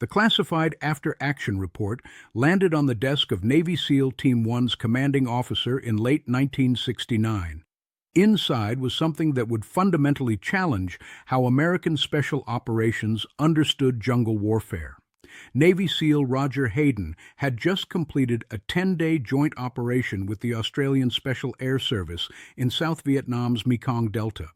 The classified after-action report landed on the desk of Navy SEAL Team 1's commanding officer in late 1969. Inside was something that would fundamentally challenge how American Special Operations understood jungle warfare. Navy SEAL Roger Hayden had just completed a 10-day joint operation with the Australian Special Air Service in South Vietnam's Mekong Delta.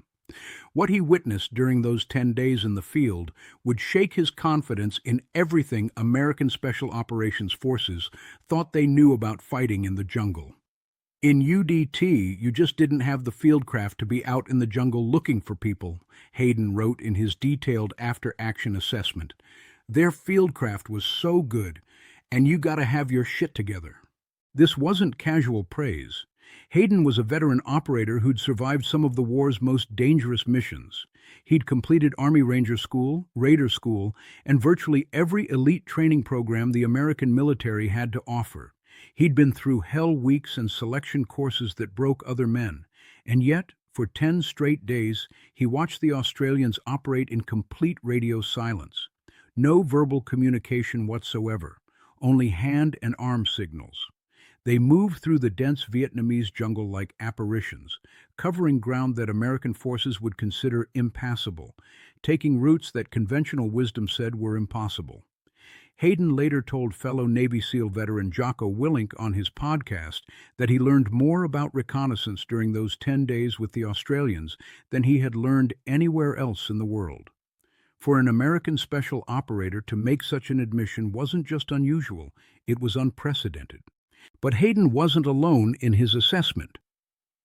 What he witnessed during those 10 days in the field would shake his confidence in everything American Special Operations Forces thought they knew about fighting in the jungle. In UDT, you just didn't have the fieldcraft to be out in the jungle looking for people, Hayden wrote in his detailed after-action assessment. Their fieldcraft was so good, and you gotta have your shit together. This wasn't casual praise. Hayden was a veteran operator who'd survived some of the war's most dangerous missions. He'd completed Army Ranger School, Raider School, and virtually every elite training program the American military had to offer. He'd been through hell weeks and selection courses that broke other men. And yet, for 10 straight days, he watched the Australians operate in complete radio silence. No verbal communication whatsoever, only hand and arm signals. They moved through the dense Vietnamese jungle like apparitions, covering ground that American forces would consider impassable, taking routes that conventional wisdom said were impossible. Hayden later told fellow Navy SEAL veteran Jocko on his podcast that he learned more about reconnaissance during those 10 days with the Australians than he had learned anywhere else in the world. For an American special operator to make such an admission wasn't just unusual, it was unprecedented. But Hayden wasn't alone in his assessment.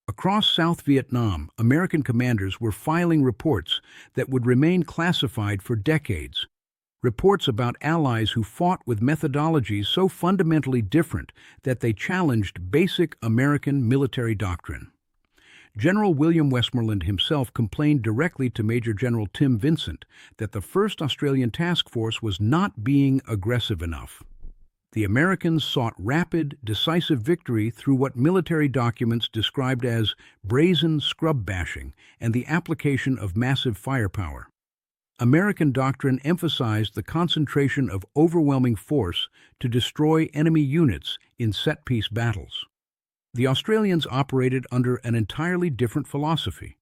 Across South Vietnam, American commanders were filing reports that would remain classified for decades. Reports about allies who fought with methodologies so fundamentally different that they challenged basic American military doctrine. General William Westmoreland himself complained directly to Major General Tim Vincent that the 1st Australian Task Force was not being aggressive enough. The Americans sought rapid, decisive victory through what military documents described as brazen scrub bashing and the application of massive firepower. American doctrine emphasized the concentration of overwhelming force to destroy enemy units in set-piece battles. The Australians operated under an entirely different philosophy.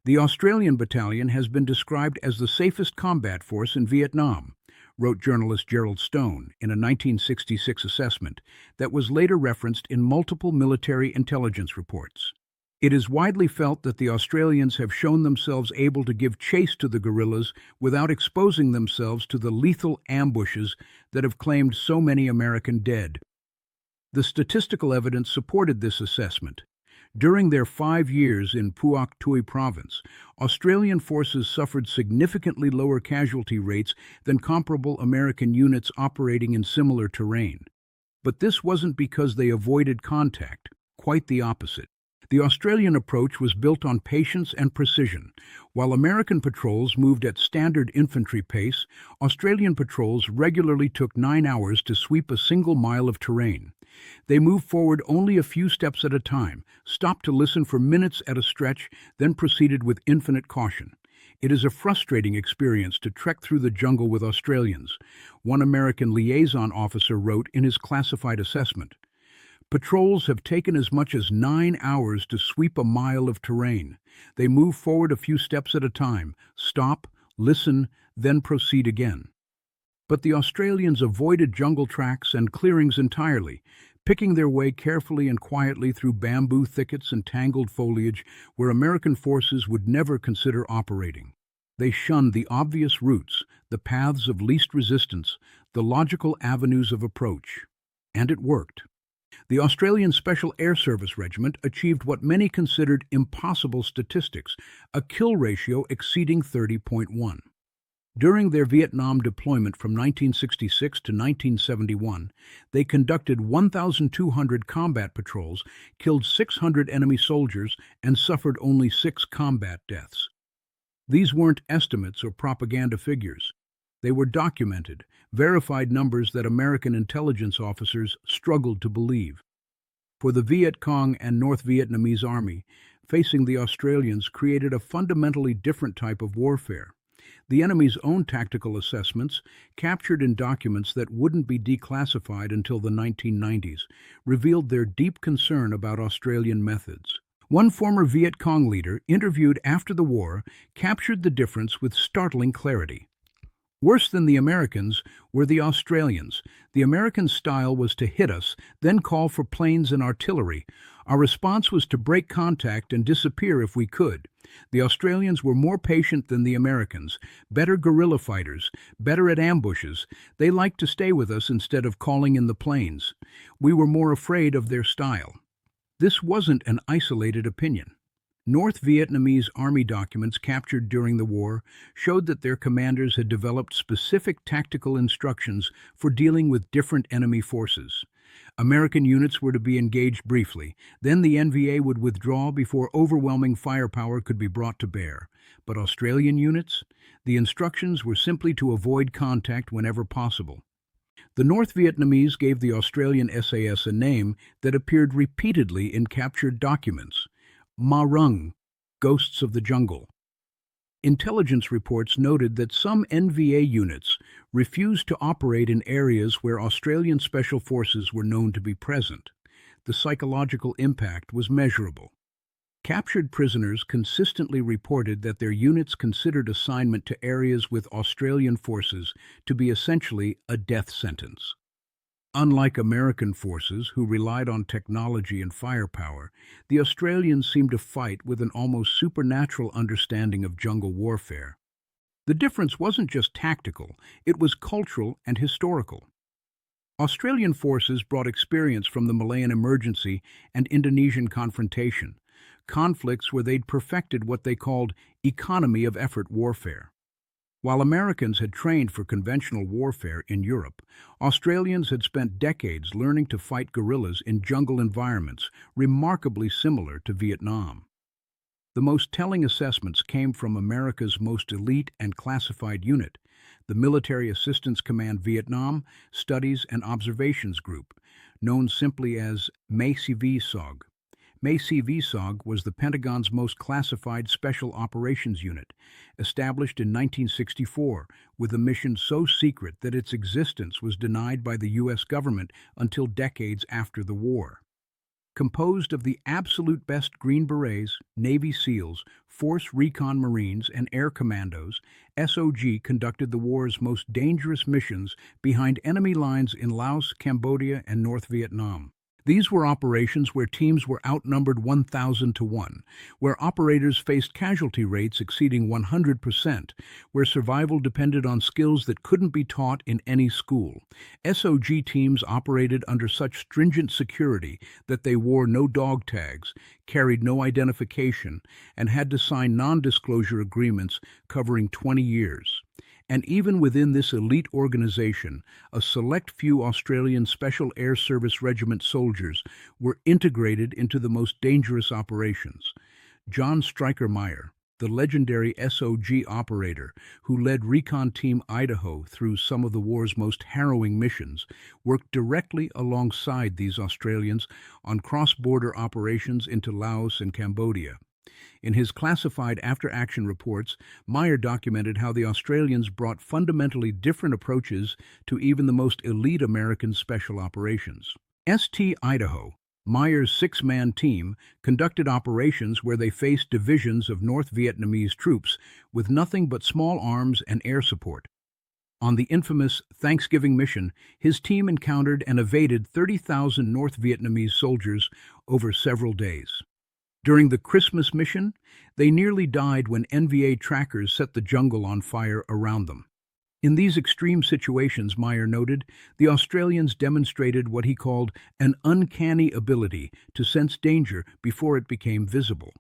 The Australian battalion has been described as the safest combat force in Vietnam, wrote journalist Gerald Stone in a 1966 assessment that was later referenced in multiple military intelligence reports. It is widely felt that the Australians have shown themselves able to give chase to the guerrillas without exposing themselves to the lethal ambushes that have claimed so many American dead. The statistical evidence supported this assessment. During their 5 years in Phuoc Tuy Province, Australian forces suffered significantly lower casualty rates than comparable American units operating in similar terrain. But this wasn't because they avoided contact, quite the opposite. The Australian approach was built on patience and precision. While American patrols moved at standard infantry pace, Australian patrols regularly took 9 hours to sweep a single mile of terrain. They moved forward only a few steps at a time, stopped to listen for minutes at a stretch, then proceeded with infinite caution. It is a frustrating experience to trek through the jungle with Australians, one American liaison officer wrote in his classified assessment. Patrols have taken as much as 9 hours to sweep a mile of terrain. They move forward a few steps at a time, stop, listen, then proceed again. But the Australians avoided jungle tracks and clearings entirely, picking their way carefully and quietly through bamboo thickets and tangled foliage where American forces would never consider operating. They shunned the obvious routes, the paths of least resistance, the logical avenues of approach. And it worked. The Australian Special Air Service Regiment achieved what many considered impossible statistics, a kill ratio exceeding 30.1. During their Vietnam deployment from 1966 to 1971, they conducted 1,200 combat patrols, killed 600 enemy soldiers, and suffered only 6 combat deaths. These weren't estimates or propaganda figures. They were documented, verified numbers that American intelligence officers struggled to believe. For the Viet Cong and North Vietnamese Army, facing the Australians created a fundamentally different type of warfare. The enemy's own tactical assessments, captured in documents that wouldn't be declassified until the 1990s, revealed their deep concern about Australian methods. One former Viet Cong leader, interviewed after the war, captured the difference with startling clarity. Worse than the Americans were the Australians. The American style was to hit us, then call for planes and artillery. Our response was to break contact and disappear if we could. The Australians were more patient than the Americans, better guerrilla fighters, better at ambushes. They liked to stay with us instead of calling in the planes. We were more afraid of their style. This wasn't an isolated opinion. North Vietnamese Army documents captured during the war showed that their commanders had developed specific tactical instructions for dealing with different enemy forces. American units were to be engaged briefly, then the NVA would withdraw before overwhelming firepower could be brought to bear. But Australian units? The instructions were simply to avoid contact whenever possible. The North Vietnamese gave the Australian SAS a name that appeared repeatedly in captured documents: Ma Rung, Ghosts of the Jungle. Intelligence reports noted that some NVA units refused to operate in areas where Australian Special Forces were known to be present. The psychological impact was measurable. Captured prisoners consistently reported that their units considered assignment to areas with Australian forces to be essentially a death sentence. Unlike American forces, who relied on technology and firepower, the Australians seemed to fight with an almost supernatural understanding of jungle warfare. The difference wasn't just tactical, it was cultural and historical. Australian forces brought experience from the Malayan Emergency and Indonesian confrontation, conflicts where they'd perfected what they called economy of effort warfare. While Americans had trained for conventional warfare in Europe, Australians had spent decades learning to fight guerrillas in jungle environments remarkably similar to Vietnam. The most telling assessments came from America's most elite and classified unit, the Military Assistance Command Vietnam Studies and Observations Group, known simply as MACV-SOG. MACV-SOG was the Pentagon's most classified Special Operations Unit, established in 1964 with a mission so secret that its existence was denied by the U.S. government until decades after the war. Composed of the absolute best Green Berets, Navy SEALs, Force Recon Marines, and Air Commandos, SOG conducted the war's most dangerous missions behind enemy lines in Laos, Cambodia, and North Vietnam. These were operations where teams were outnumbered 1,000 to 1, where operators faced casualty rates exceeding 100%, where survival depended on skills that couldn't be taught in any school. SOG teams operated under such stringent security that they wore no dog tags, carried no identification, and had to sign non-disclosure agreements covering 20 years. And even within this elite organization, a select few Australian Special Air Service Regiment soldiers were integrated into the most dangerous operations. John Stryker Meyer, the legendary SOG operator who led Recon Team Idaho through some of the war's most harrowing missions, worked directly alongside these Australians on cross-border operations into Laos and Cambodia. In his classified after-action reports, Meyer documented how the Australians brought fundamentally different approaches to even the most elite American special operations. ST Idaho, Meyer's six-man team, conducted operations where they faced divisions of North Vietnamese troops with nothing but small arms and air support. On the infamous Thanksgiving mission, his team encountered and evaded 30,000 North Vietnamese soldiers over several days. During the Christmas mission, they nearly died when NVA trackers set the jungle on fire around them. In these extreme situations, Meyer noted, the Australians demonstrated what he called an uncanny ability to sense danger before it became visible.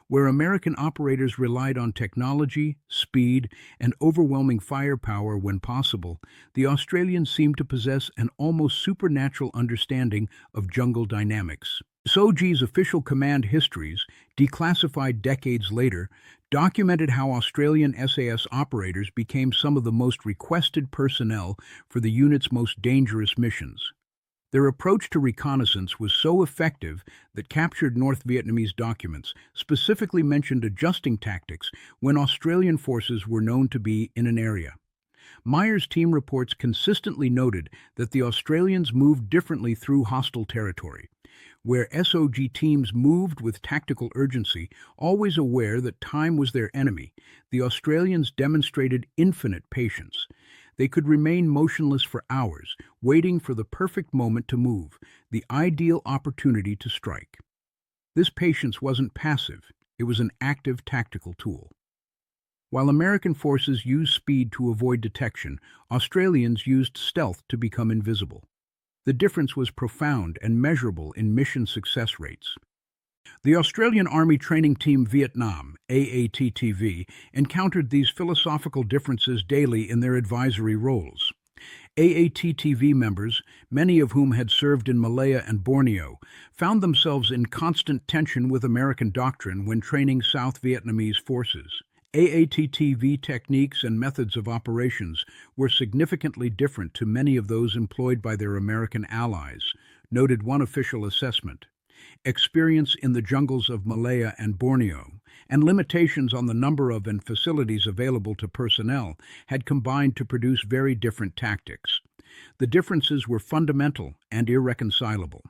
Where American operators relied on technology, speed, and overwhelming firepower when possible, the Australians seemed to possess an almost supernatural understanding of jungle dynamics. SOG's official command histories, declassified decades later, documented how Australian SAS operators became some of the most requested personnel for the unit's most dangerous missions. Their approach to reconnaissance was so effective that captured North Vietnamese documents specifically mentioned adjusting tactics when Australian forces were known to be in an area. Meyer's team reports consistently noted that the Australians moved differently through hostile territory, where SOG teams moved with tactical urgency, always aware that time was their enemy. The Australians demonstrated infinite patience. They could remain motionless for hours, waiting for the perfect moment to move, the ideal opportunity to strike. This patience wasn't passive, it was an active tactical tool. While American forces used speed to avoid detection, Australians used stealth to become invisible. The difference was profound and measurable in mission success rates. The Australian Army Training Team Vietnam, AATTV, encountered these philosophical differences daily in their advisory roles. AATTV members, many of whom had served in Malaya and Borneo, found themselves in constant tension with American doctrine when training South Vietnamese forces. AATTV techniques and methods of operations were significantly different to many of those employed by their American allies, noted one official assessment. Experience in the jungles of Malaya and Borneo, and limitations on the number of and facilities available to personnel had combined to produce very different tactics. The differences were fundamental and irreconcilable.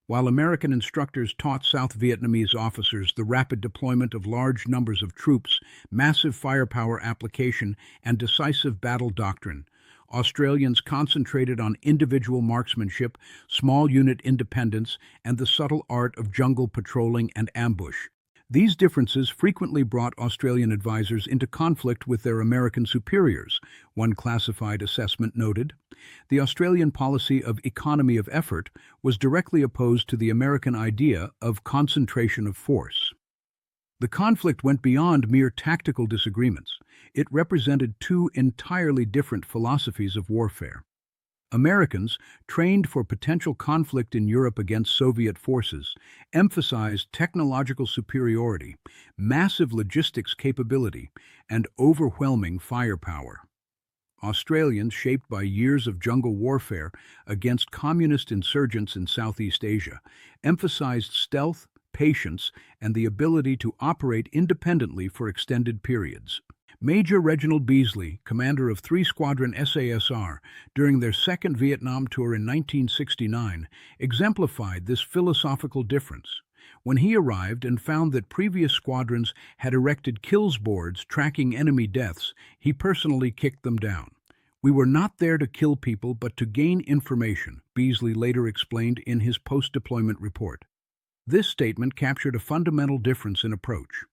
While American instructors taught South Vietnamese officers the rapid deployment of large numbers of troops, massive firepower application, and decisive battle doctrine, Australians concentrated on individual marksmanship, small unit independence, and the subtle art of jungle patrolling and ambush. These differences frequently brought Australian advisors into conflict with their American superiors, one classified assessment noted. The Australian policy of economy of effort was directly opposed to the American idea of concentration of force. The conflict went beyond mere tactical disagreements. It represented two entirely different philosophies of warfare. Americans, trained for potential conflict in Europe against Soviet forces, emphasized technological superiority, massive logistics capability, and overwhelming firepower. Australians, shaped by years of jungle warfare against communist insurgents in Southeast Asia, emphasized stealth, patience, and the ability to operate independently for extended periods. Major Reginald Beasley, commander of 3 Squadron SASR, during their second Vietnam tour in 1969, exemplified this philosophical difference. When he arrived and found that previous squadrons had erected kills boards tracking enemy deaths, he personally kicked them down. "We were not there to kill people but to gain information," Beasley later explained in his post-deployment report. This statement captured a fundamental difference in approach.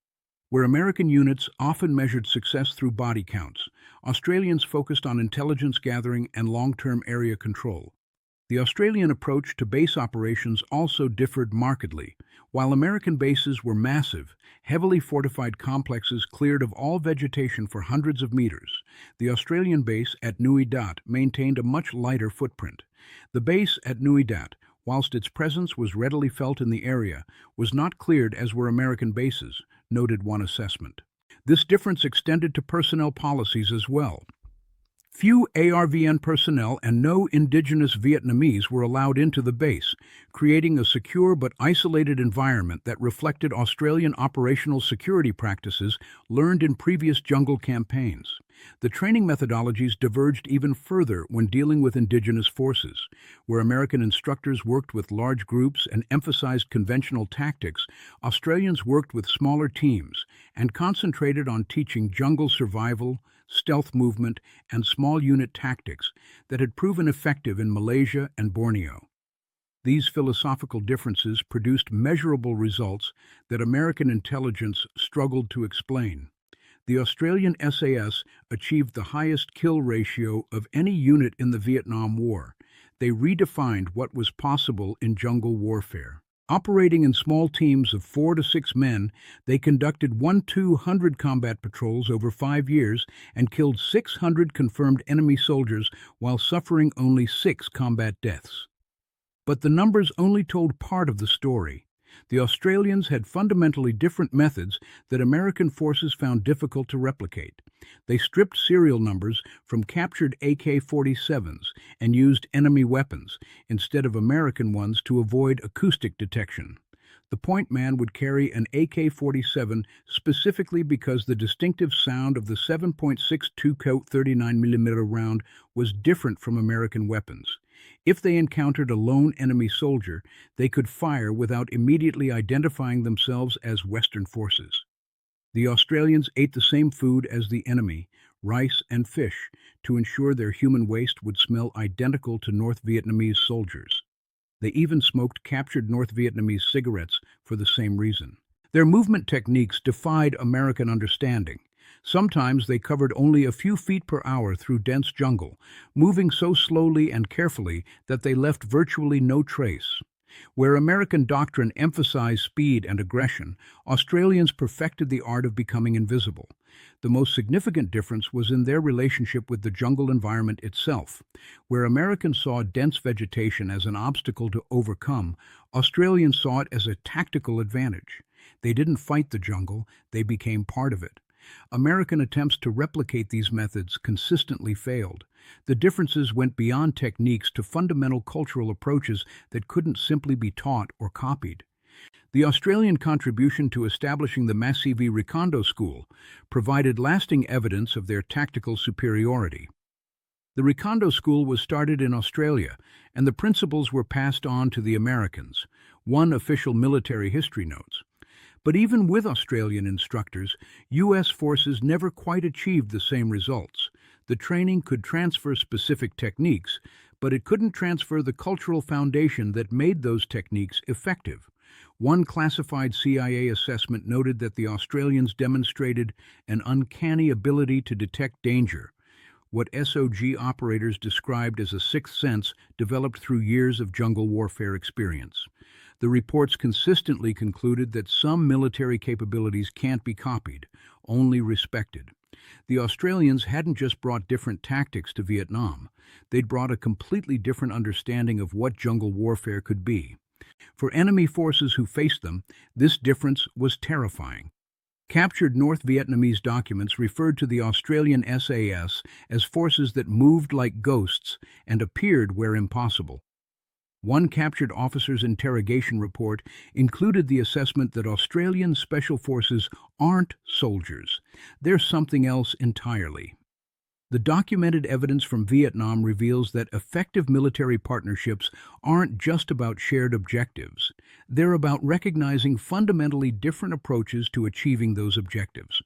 Where American units often measured success through body counts, Australians focused on intelligence gathering and long-term area control. The Australian approach to base operations also differed markedly. While American bases were massive, heavily fortified complexes cleared of all vegetation for hundreds of meters, the Australian base at Nui Dat maintained a much lighter footprint. The base at Nui Dat, whilst its presence was readily felt in the area, was not cleared as were American bases, noted one assessment. This difference extended to personnel policies as well. Few ARVN personnel and no indigenous Vietnamese were allowed into the base, creating a secure but isolated environment that reflected Australian operational security practices learned in previous jungle campaigns. The training methodologies diverged even further when dealing with indigenous forces. Where American instructors worked with large groups and emphasized conventional tactics, Australians worked with smaller teams and concentrated on teaching jungle survival, stealth movement, and small unit tactics that had proven effective in Malaysia and Borneo. These philosophical differences produced measurable results that American intelligence struggled to explain. The Australian SAS achieved the highest kill ratio of any unit in the Vietnam War. They redefined what was possible in jungle warfare. Operating in small teams of 4 to 6 men, they conducted 1-200 combat patrols over 5 years and killed 600 confirmed enemy soldiers while suffering only 6 combat deaths. But the numbers only told part of the story. The Australians had fundamentally different methods that American forces found difficult to replicate. They stripped serial numbers from captured AK-47s and used enemy weapons instead of American ones to avoid acoustic detection. The point man would carry an AK-47 specifically because the distinctive sound of the 7.62 Colt 39mm round was different from American weapons. If they encountered a lone enemy soldier, they could fire without immediately identifying themselves as Western forces. The Australians ate the same food as the enemy, rice and fish, to ensure their human waste would smell identical to North Vietnamese soldiers. They even smoked captured North Vietnamese cigarettes for the same reason. Their movement techniques defied American understanding. Sometimes they covered only a few feet per hour through dense jungle, moving so slowly and carefully that they left virtually no trace. Where American doctrine emphasized speed and aggression, Australians perfected the art of becoming invisible. The most significant difference was in their relationship with the jungle environment itself. Where Americans saw dense vegetation as an obstacle to overcome, Australians saw it as a tactical advantage. They didn't fight the jungle, they became part of it. American attempts to replicate these methods consistently failed. The differences went beyond techniques to fundamental cultural approaches that couldn't simply be taught or copied. The Australian contribution to establishing the Massey v. Recondo School provided lasting evidence of their tactical superiority. The Recondo School was started in Australia, and the principles were passed on to the Americans. One official military history notes. But even with Australian instructors, U.S. forces never quite achieved the same results. The training could transfer specific techniques, but it couldn't transfer the cultural foundation that made those techniques effective. One classified CIA assessment noted that the Australians demonstrated an uncanny ability to detect danger, what SOG operators described as a sixth sense developed through years of jungle warfare experience. The reports consistently concluded that some military capabilities can't be copied, only respected. The Australians hadn't just brought different tactics to Vietnam, they'd brought a completely different understanding of what jungle warfare could be. For enemy forces who faced them, this difference was terrifying. Captured North Vietnamese documents referred to the Australian SAS as forces that moved like ghosts and appeared where impossible. One captured officer's interrogation report included the assessment that Australian Special Forces aren't soldiers. They're something else entirely. The documented evidence from Vietnam reveals that effective military partnerships aren't just about shared objectives. They're about recognizing fundamentally different approaches to achieving those objectives.